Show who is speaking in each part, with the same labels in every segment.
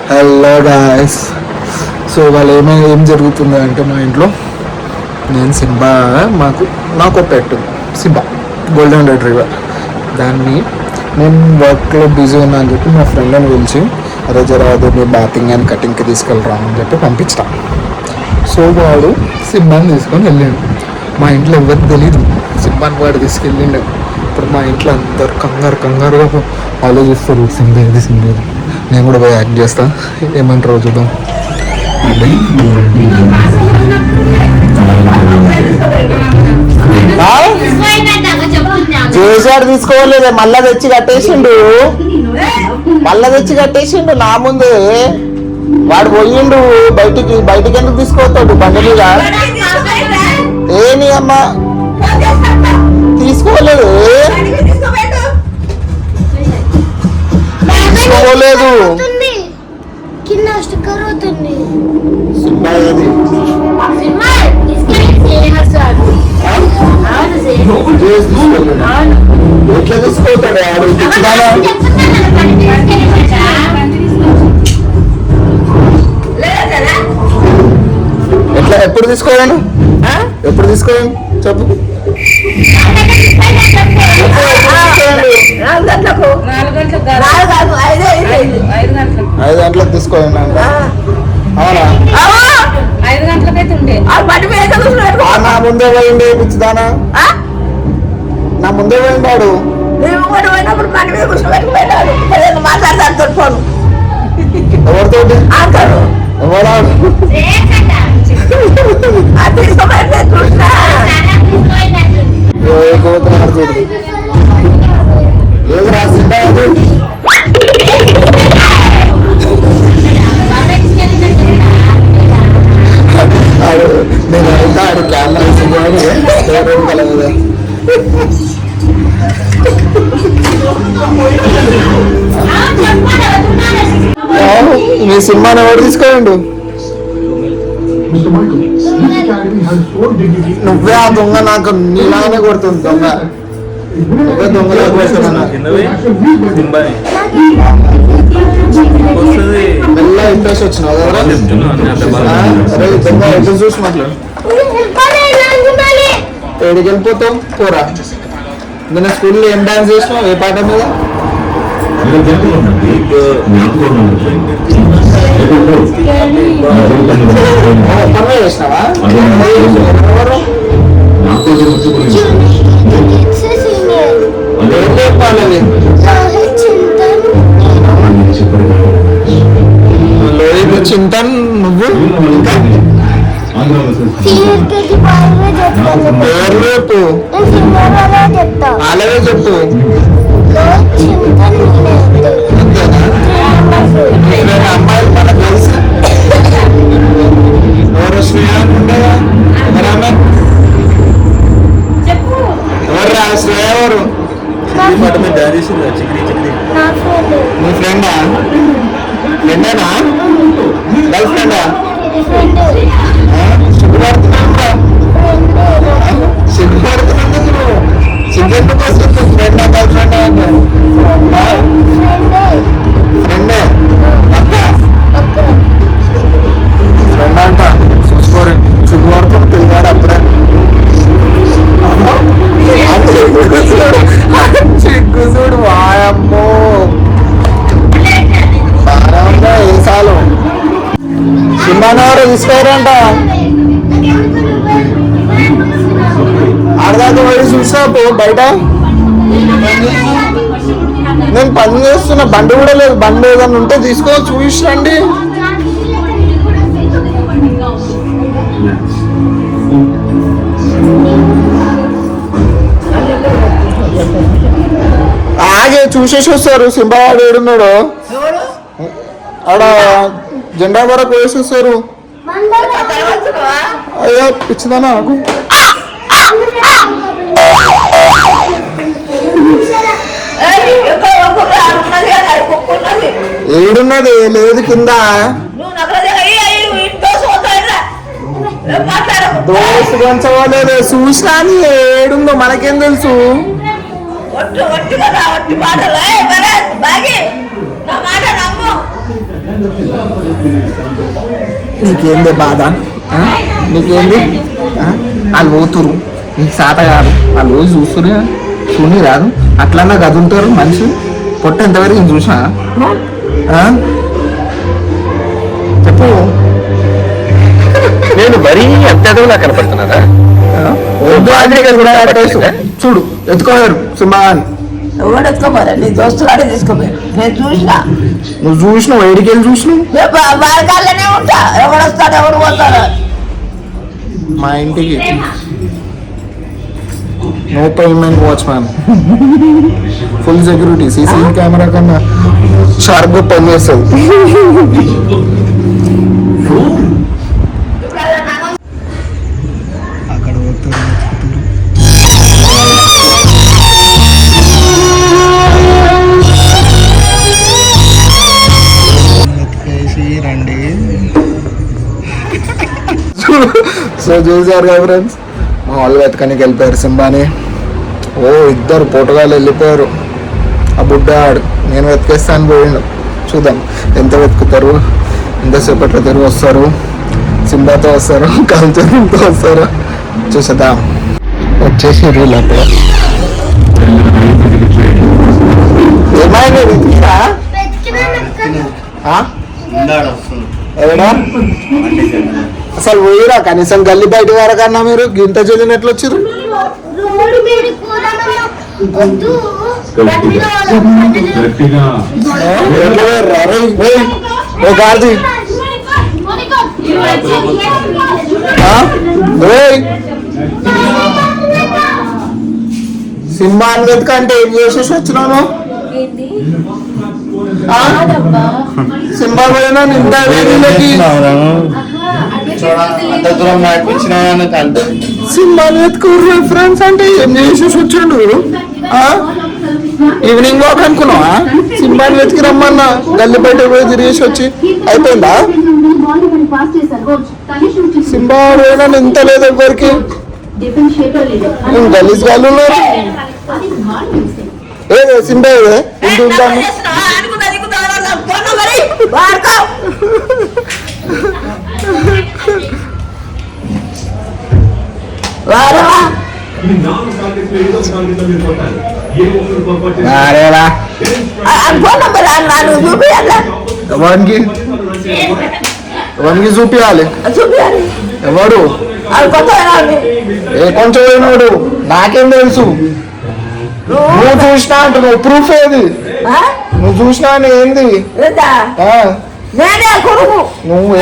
Speaker 1: Hello guys. So వాళ్ళు ఏం జరుగుతుంది అంటే మా ఇంట్లో నేను సింబా నాకు ఒక పెట్ సింబా గోల్డెన్ రిట్రీవర్. దాన్ని నేను వర్క్లో బిజీ ఉన్నా అని చెప్పి మా ఫ్రెండ్ని పిలిచి అరే జరా అదే మీ బాతింగ్ అండ్ కటింగ్కి తీసుకెళ్ళరా అని చెప్పి పంపించాం. సో వాడు సింబాని తీసుకొని వెళ్ళాడు. మా ఇంట్లో ఎవరికి తెలీదు సింబాని వాడు తీసుకెళ్ళిండు. ఇప్పుడు మా ఇంట్లో అందరు కంగారుగా ఆలోచిస్తారు సింబేది. నేను కూడా పోయి యాక్ట్ చేస్తా. ఏమంటారో చూద్దాం. చేసాడు తీసుకోలేదు, మళ్ళా తెచ్చి కట్టేసిండు నా ముందే. వాడు పోయిండు బయటికి ఎందుకు తీసుకోతాడు బండి మీద? ఏని అమ్మా తీసుకోలేదు ఎట్లా తీసుకోతాడు ఎట్లా ఎప్పుడు తీసుకోవాలను చెప్పు. 5 గంటలకు తీసుకోవాలండి. అవునా?
Speaker 2: 5 గంటలకైతే ఉండే
Speaker 1: నా ముందే పోయిండే పిచ్చిదానా. నా ముందే పోయిండాడు. ఎవరితోటి ఎవరాడు? ఏది రాసిందా? నేను అడిగితే ఆడు కెమెరా కలగదా. మీ సినిమాని ఎవరు తీసుకోండు? నువ్వే ఆ దొంగ. నాకు నీలాగానే కొడుతుంది దొంగ. నువ్వే దొంగలా కొడుతున్నా. మెల్ల ఇంట్రెస్ట్ వచ్చినావు కదా. అరే దొంగ ఎటు చూసి మాట్లాడు. ఏడికి వెళ్ళిపోతావు పోరా. నిన్న స్కూల్లో ఏం డాన్స్ చేసినావు? ఏ పాట మీద? పన్ను చేసినావా? చింతన్ నువ్వు ఇంకా రేపు అలాగే చెప్పు. అమ్మాయిలు మనకు తెలుసు. ఎవరు శ్రేయ ఉండగా ఎవరు శ్రేయ ఎవరు? మీ ఫ్రెండా? ఫ్రెండేనా? గర్ల్ ఫ్రెండా? సిగ్గుపడుతున్నా సిగ్గెందుకు వస్తుంది? ఫ్రెండా గర్ల్ ఫ్రెండా అంటే ఫ్రెండే ఫ్రెండ్ అంట. చూసుకోరు సిగ్గుపడుతుంది పిల్లగాడు అప్పుడే. సిగ్గు చూడు వాయమ్మో బాగా ఉందా ఏ సాలు. సింబానవరు తీసుకోరంట. అర్ధాక పోయి చూసా పో బయట. నేను పని చేస్తున్నా. బండి కూడా లేదు. బండి ఏదన్నా ఉంటే తీసుకో చూసిరండి. ఆగే చూసేసి వస్తారు. సింబావాడు ఏడున్నాడు ఆడ జెండా వరకు వేసి వస్తారు. అయ్యో పిచ్చిదా నాకు. ఏడున్నది లేదు కింద. దోస్తు కొంచలేదు చూసినా ఏడుందో మనకేం తెలుసు. నీకేంది బాధ? నీకేంది? వాళ్ళు పోతురు, నీకు సాత కాదు, వాళ్ళు రోజు చూస్తున్నా చూని రాదు. అట్లన్నా గదుంటారు మనిషి. పొట్ట ఎంతవరకు నేను చూసా? చెప్పు.
Speaker 3: నేను మరీ అత్యధికంగా కనపడుతున్నారా?
Speaker 1: చూడు ఎత్తుకోలేరు సుమా అని.
Speaker 4: ఎవరు ఎత్తుకోపోరా? నీ దోస్తులాడే తీసుకోపోయారు. నేను చూసినా.
Speaker 1: నువ్వు చూసినావు? ఏడికి వెళ్ళి చూసినావు?
Speaker 4: బారకాలనే ఉంటా. ఎవడు వస్తాడు ఎవరు పోతాడు?
Speaker 1: మా ఇంటికి no payment watchman, full security, CCTV camera కన్నా షార్ప్గా పనిచేస్తుంది. అక్కడ రండి. సో చూసారు కదా ఫ్రెండ్స్, మా వాళ్ళు వెతకనికి వెళ్ళిపోయారు సింబాని. ఓ ఇద్దరు పోటుగాళ్ళు వెళ్ళిపోయారు. ఆ బుడ్డాడు నేను వెతికేస్తాను పోయిండు. చూద్దాం ఎంత వెతుకుతారు, ఎంతసేపట్లో తిరిగి వస్తారు, సింబాతో వస్తారు, కల్చర్తో వస్తారు, చూసేద్దాం. వచ్చేసి వీళ్ళు అప్పుడు ఏమైంది వెతికిరా? ఎవడా అసలు పోయిరా కనీసం గల్లీ బయట వరకన్నా మీరు గింత చదివిన ఎట్లా వచ్చారు? సింహాన్ని వెతకంటే ఏం చేసేసి వచ్చినాను? సింబా పోయినా నిందా సింబాని ఎత్తుకోరు ఫ్రెండ్స్ అంటే ఏం చేసేసి వచ్చాడు? ఈవినింగ్ వాక్ అనుకున్నావా? సింబాని వెతికి రమ్మన్నా గల్లి బయట పోయి తిరిగేసి వచ్చి అయిపోయిందా? సింబా పోయినా ఇంత లేదు ఎవ్వరికి. గలీజ్ వాళ్ళు ఉన్నారు. ఏ సింబా ఏదే ఇంటి ఉంటాను. ఎవరికి చూపించాలి? ఎవడు ఏ కొంచెం పోయినాడు నాకేం తెలుసు? నువ్వు చూసినా అంటున్నావు, ప్రూఫ్ ఏది? నువ్వు చూసినా అని ఏంది? నువ్వు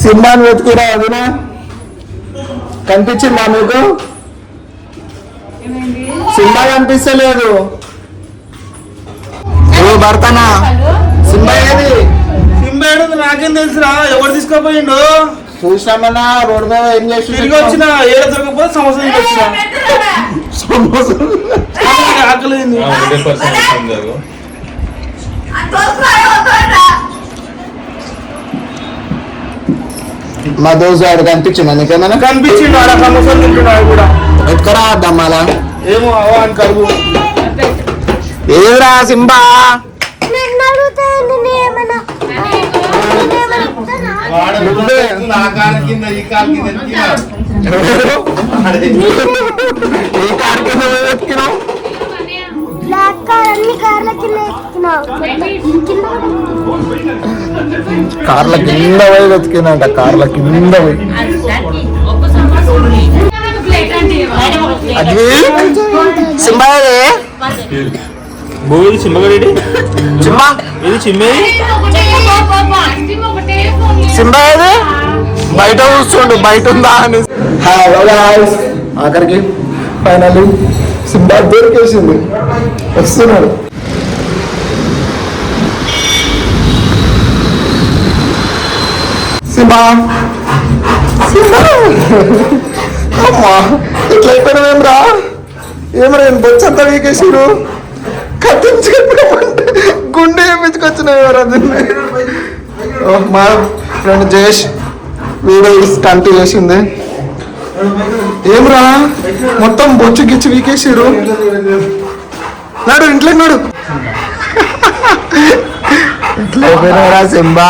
Speaker 1: సింబాని వెతుకురా అదినా కనిపించిందా మీకు? సింబా కనిపిస్తలేదు. భర్తనా సింబా ఏది?
Speaker 5: సింబా ఏడు నాకేం తెలుసురా? ఎవరు తీసుకోపోయిండు?
Speaker 1: చూసినామన్నా రోడ్డు మీద ఏం చేసి
Speaker 5: తిరిగి వచ్చిన ఏడ దొరకపోతే సంవత్సరం వచ్చిన ఆకలింది.
Speaker 1: మా దోస్తు వాడు కనిపించిందా నీకేమన్నా?
Speaker 5: కనిపించిండు ఆడ సమోసాలు తింటున్నాడు కూడా.
Speaker 1: ఎత్తుకరా దమ్మాలా
Speaker 5: ఏమో అవా అని కడుగు.
Speaker 1: ఏదిరా సింబా? కార్ల కింద పోయి వెతికినంట, కార్ల కింద పోయి. అది సింబా
Speaker 3: బోది సింబగడి
Speaker 1: సింబా
Speaker 3: ఇది చిమ్మేది
Speaker 1: సింబా ఏది? బయట కూర్చోండు బయట ఉందా అని. ఆఖరికి ఫైనల్లీ సింబా దొరికేసింది, వస్తున్నాడు. సింబా సింబా అమ్మా ఎట్లా అయిపోయినావేం రా? ఏమరా బొచ్చంతా వీకేసిరు, కత్తించుకుంటే గుండె ఏమించుకొచ్చినాయి ఎవరు? మా ఫ్రెండ్ జయేష్ వీడియో స్టంట్ చేసింది. ఏమ్రా మొత్తం బొచ్చు గిచ్చి వీకేసారు. నాడు ఇంట్లోకి నాడు. ఎట్లా అయిపోయినారా సింబా?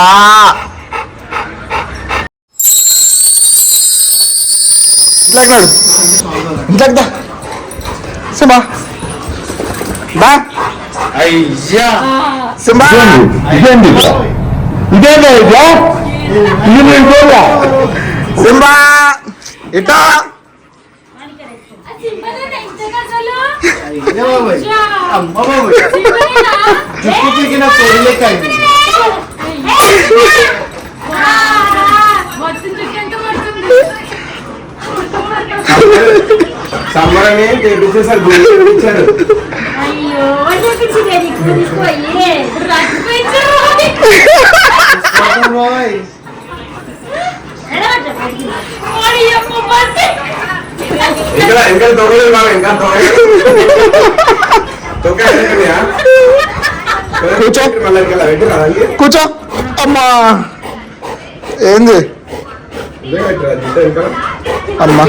Speaker 1: ఇంట్లోకి నాడు, ఇంట్లోకి దా సింబా, దా
Speaker 3: అయ్యా
Speaker 1: సింబా. సింబా ఇటా
Speaker 3: సంబరమే ఇచ్చారు.
Speaker 2: అయ్యో
Speaker 3: ఇంకా ఇంకా తొగలేదు బాబు, ఇంకా
Speaker 1: కూర్చో.
Speaker 3: మళ్ళీ
Speaker 1: కూర్చో. అమ్మా ఏంది అమ్మా?